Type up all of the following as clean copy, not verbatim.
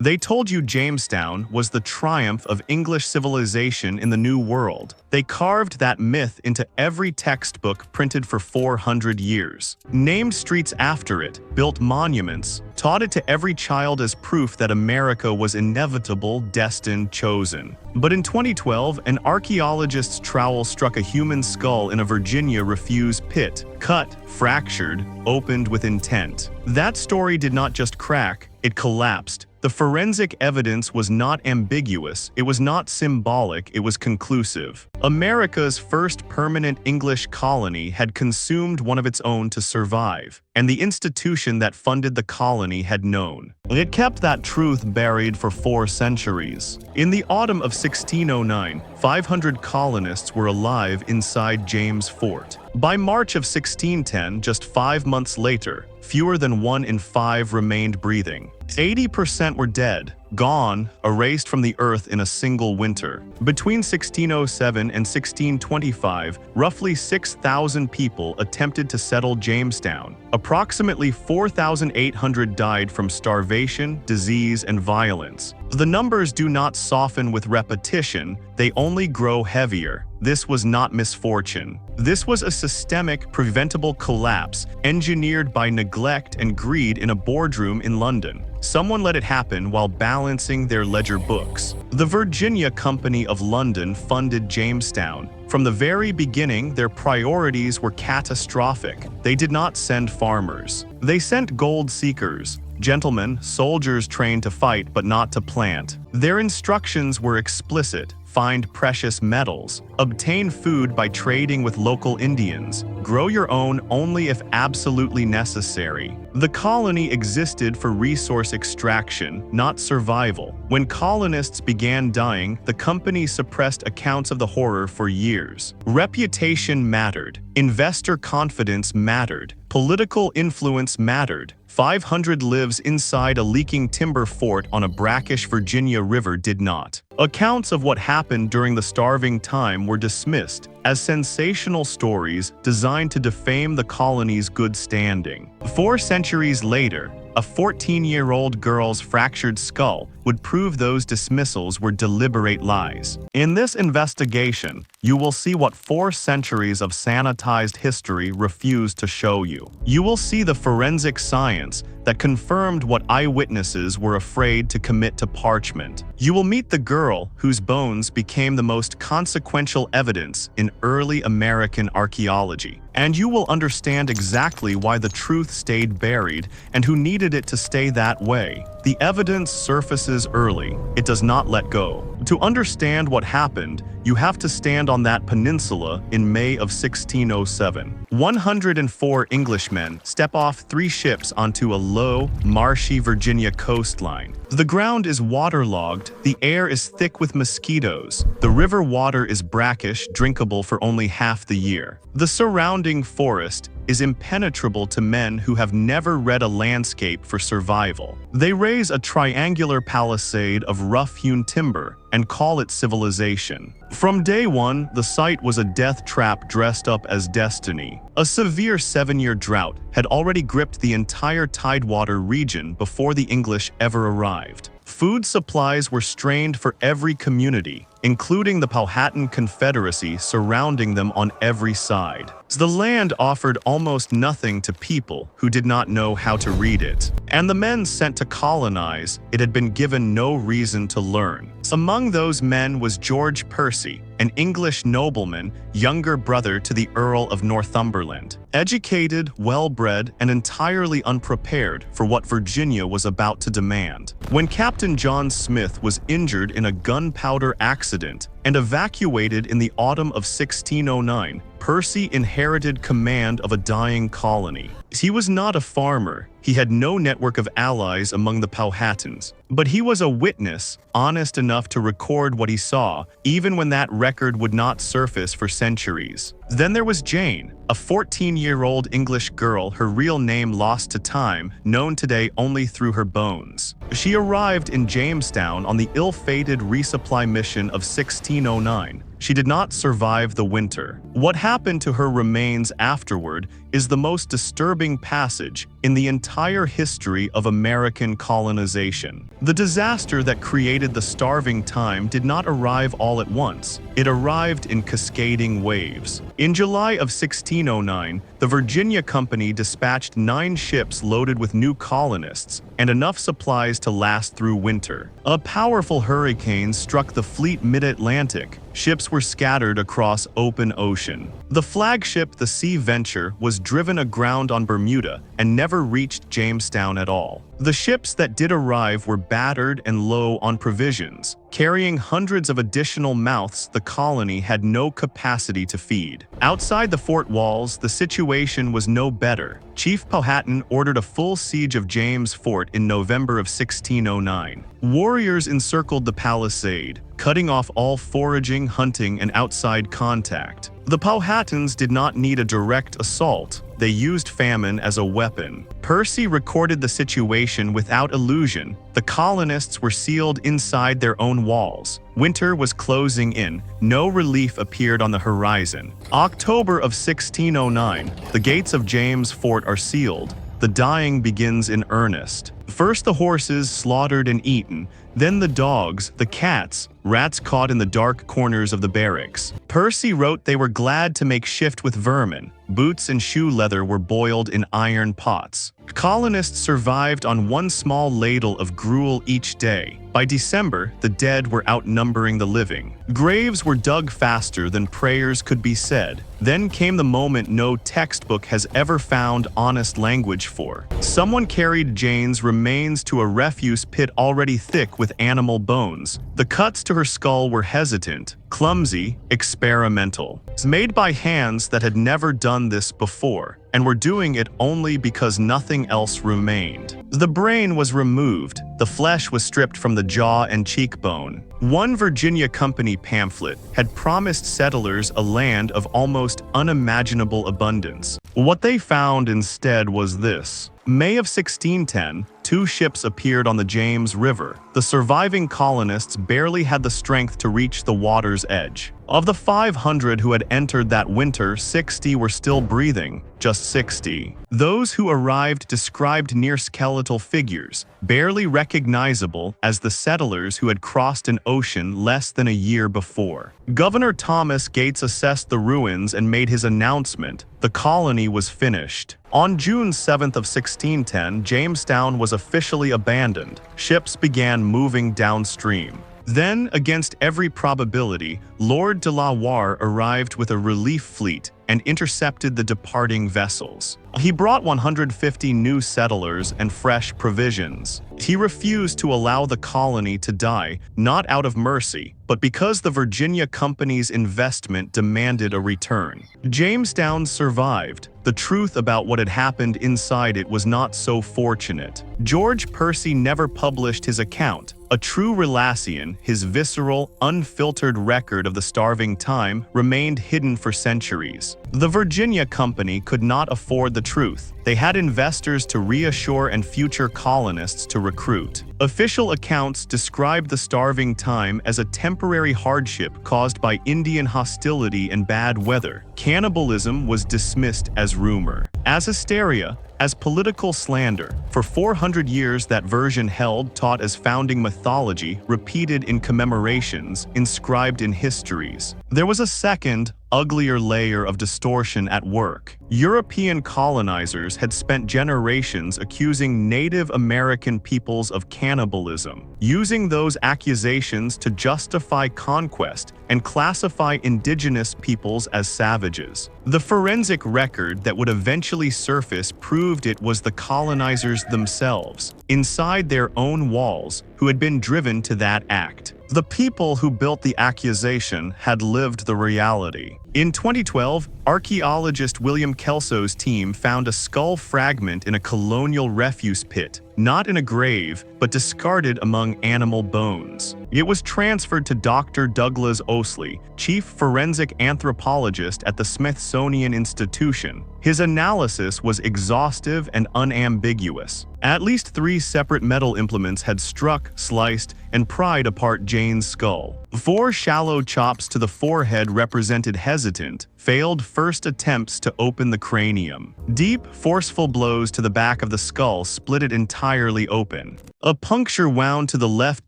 They told you Jamestown was the triumph of English civilization in the New World. They carved that myth into every textbook printed for 400 years. Named streets after it, built monuments, taught it to every child as proof that America was inevitable, destined, chosen. But in 2012, an archaeologist's trowel struck a human skull in a Virginia refuse pit, cut, fractured, opened with intent. That story did not just crack, it collapsed. The forensic evidence was not ambiguous, it was not symbolic, it was conclusive. America's first permanent English colony had consumed one of its own to survive, and the institution that funded the colony had known. It kept that truth buried for 4 centuries. In the autumn of 1609, 500 colonists were alive inside James Fort. By March of 1610, just 5 months later, fewer than 1 in 5 remained breathing. 80% were dead, gone, erased from the earth in a single winter. Between 1607 and 1625, roughly 6,000 people attempted to settle Jamestown. Approximately 4,800 died from starvation, disease, and violence. The numbers do not soften with repetition, they only grow heavier. This was not misfortune. This was a systemic, preventable collapse engineered by neglect and greed in a boardroom in London. Someone let it happen while balancing their ledger books. The Virginia Company of London funded Jamestown. From the very beginning, their priorities were catastrophic. They did not send farmers. They sent gold seekers. Gentlemen, soldiers trained to fight but not to plant. Their instructions were explicit. Find precious metals, obtain food by trading with local Indians, grow your own only if absolutely necessary. The colony existed for resource extraction, not survival. When colonists began dying, the company suppressed accounts of the horror for years. Reputation mattered. Investor confidence mattered. Political influence mattered. 500 lives inside a leaking timber fort on a brackish Virginia river did not. Accounts of what happened during the starving time were dismissed as sensational stories designed to defame the colony's good standing. 4 centuries later, a 14-year-old girl's fractured skull would prove those dismissals were deliberate lies. In this investigation, you will see what 4 centuries of sanitized history refused to show you. You will see the forensic science that confirmed what eyewitnesses were afraid to commit to parchment. You will meet the girl whose bones became the most consequential evidence in early American archaeology. And you will understand exactly why the truth stayed buried and who needed it to stay that way. The evidence surfaces early. It does not let go. To understand what happened, you have to stand on that peninsula in May of 1607. 104 Englishmen step off 3 ships onto a low, marshy Virginia coastline. The ground is waterlogged, the air is thick with mosquitoes, the river water is brackish, drinkable for only half the year. The surrounding forest is impenetrable to men who have never read a landscape for survival. They raise a triangular palisade of rough-hewn timber and call it civilization. From day one, the site was a death trap dressed up as destiny. A severe 7-year drought had already gripped the entire Tidewater region before the English ever arrived. Food supplies were strained for every community, including the Powhatan Confederacy surrounding them on every side. The land offered almost nothing to people who did not know how to read it. And the men sent to colonize, it had been given no reason to learn. Among those men was George Percy, an English nobleman, younger brother to the Earl of Northumberland. Educated, well-bred, and entirely unprepared for what Virginia was about to demand. When Captain John Smith was injured in a gunpowder accident and evacuated in the autumn of 1609, Percy inherited command of a dying colony. He was not a farmer. He had no network of allies among the Powhatans. But he was a witness, honest enough to record what he saw, even when that record would not surface for centuries. Then there was Jane, a 14-year-old English girl, her real name lost to time, known today only through her bones. She arrived in Jamestown on the ill-fated resupply mission of 1609. She did not survive the winter. What happened to her remains afterward is the most disturbing passage in the entire history of American colonization. The disaster that created the starving time did not arrive all at once. It arrived in cascading waves. In July of 1609, the Virginia Company dispatched 9 ships loaded with new colonists and enough supplies to last through winter. A powerful hurricane struck the fleet mid-Atlantic. Ships were scattered across open ocean. The flagship, the Sea Venture, was driven aground on Bermuda and never reached Jamestown at all. The ships that did arrive were battered and low on provisions. Carrying hundreds of additional mouths the colony had no capacity to feed. Outside the fort walls, the situation was no better. Chief Powhatan ordered a full siege of James Fort in November of 1609. Warriors encircled the palisade, cutting off all foraging, hunting, and outside contact. The Powhatans did not need a direct assault. They used famine as a weapon. Percy recorded the situation without illusion. The colonists were sealed inside their own walls. Winter was closing in. No relief appeared on the horizon. October of 1609, the gates of James Fort are sealed. The dying begins in earnest. First the horses slaughtered and eaten, then the dogs, the cats, rats caught in the dark corners of the barracks. Percy wrote they were glad to make shift with vermin. Boots and shoe leather were boiled in iron pots. Colonists survived on one small ladle of gruel each day. By December, the dead were outnumbering the living. Graves were dug faster than prayers could be said. Then came the moment no textbook has ever found honest language for. Someone carried Jane's remains to a refuse pit already thick with animal bones. The cuts to her skull were hesitant, clumsy, experimental. Made by hands that had never done this before, and were doing it only because nothing else remained. The brain was removed, the flesh was stripped from the jaw and cheekbone. One Virginia Company pamphlet had promised settlers a land of almost unimaginable abundance. What they found instead was this. May of 1610, 2 ships appeared on the James River. The surviving colonists barely had the strength to reach the water's edge. Of the 500 who had entered that winter, 60 were still breathing, just 60. Those who arrived described near skeletal figures, barely recognizable as the settlers who had crossed an ocean less than a year before. Governor Thomas Gates assessed the ruins and made his announcement. The colony was finished. On June 7th of 1610, Jamestown was officially abandoned. Ships began moving downstream. Then, against every probability, Lord de la Warr arrived with a relief fleet and intercepted the departing vessels. He brought 150 new settlers and fresh provisions. He refused to allow the colony to die, not out of mercy, but because the Virginia Company's investment demanded a return. Jamestown survived. The truth about what had happened inside it was not so fortunate. George Percy never published his account. A Trewe Relacyon, his visceral, unfiltered record of the starving time, remained hidden for centuries. The Virginia Company could not afford the truth. They had investors to reassure and future colonists to recruit. Official accounts described the starving time as a temporary hardship caused by Indian hostility and bad weather. Cannibalism was dismissed as rumor, as hysteria, as political slander. For 400 years that version held, taught as founding mythology, repeated in commemorations, inscribed in histories. There was a second, uglier layer of distortion at work. European colonizers had spent generations accusing Native American peoples of cannibalism, using those accusations to justify conquest and classify indigenous peoples as savages. The forensic record that would eventually surface proved it was the colonizers themselves, inside their own walls, who had been driven to that act. The people who built the accusation had lived the reality. In 2012, archaeologist William Kelso's team found a skull fragment in a colonial refuse pit, not in a grave, but discarded among animal bones. It was transferred to Dr. Douglas Owsley, chief forensic anthropologist at the Smithsonian Institution. His analysis was exhaustive and unambiguous. At least 3 separate metal implements had struck, sliced, and pried apart Jane's skull. 4 shallow chops to the forehead represented hesitant, failed first attempts to open the cranium. Deep, forceful blows to the back of the skull split it entirely open. A puncture wound to the left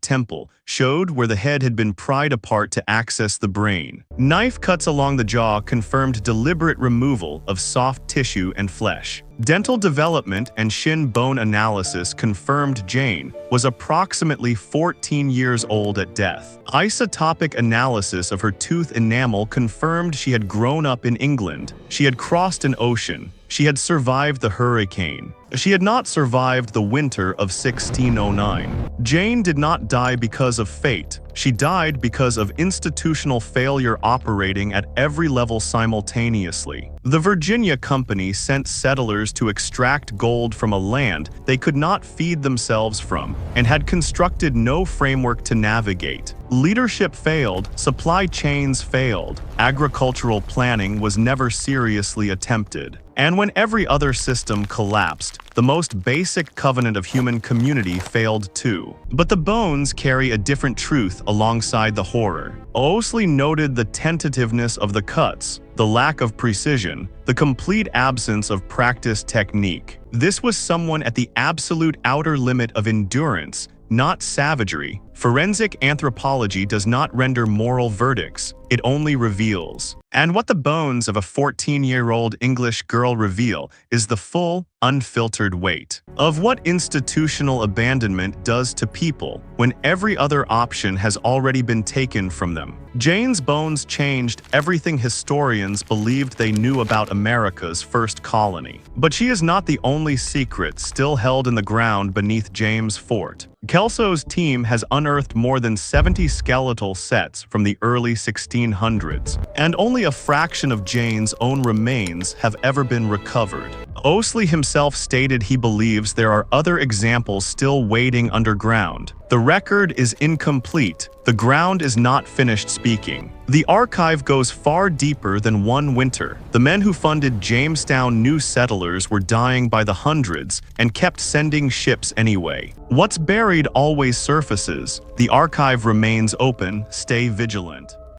temple showed where the head had been pried apart to access the brain. Knife cuts along the jaw confirmed deliberate removal of soft tissue and flesh. Dental development and shin bone analysis confirmed Jane was approximately 14 years old at death. Isotopic analysis of her tooth enamel confirmed she had grown up in England. She had crossed an ocean. She had survived the hurricane. She had not survived the winter of 1609. Jane did not die because of fate. She died because of institutional failure operating at every level simultaneously. The Virginia Company sent settlers to extract gold from a land they could not feed themselves from and had constructed no framework to navigate. Leadership failed, supply chains failed, agricultural planning was never seriously attempted. And when every other system collapsed, the most basic covenant of human community failed too. But the bones carry a different truth alongside the horror. Owsley noted the tentativeness of the cuts, the lack of precision, the complete absence of practiced technique. This was someone at the absolute outer limit of endurance, not savagery. Forensic anthropology does not render moral verdicts, it only reveals. And what the bones of a 14-year-old English girl reveal is the full, unfiltered weight of what institutional abandonment does to people when every other option has already been taken from them. Jane's bones changed everything historians believed they knew about America's first colony. But she is not the only secret still held in the ground beneath James Fort. Kelso's team has unearthed more than 70 skeletal sets from the early 1600s, and only a fraction of Jane's own remains have ever been recovered. Owsley himself stated he believes there are other examples still waiting underground. The record is incomplete. The ground is not finished speaking. The archive goes far deeper than one winter. The men who funded Jamestown new settlers were dying by the hundreds and kept sending ships anyway. What's buried always surfaces. The archive remains open. Stay vigilant.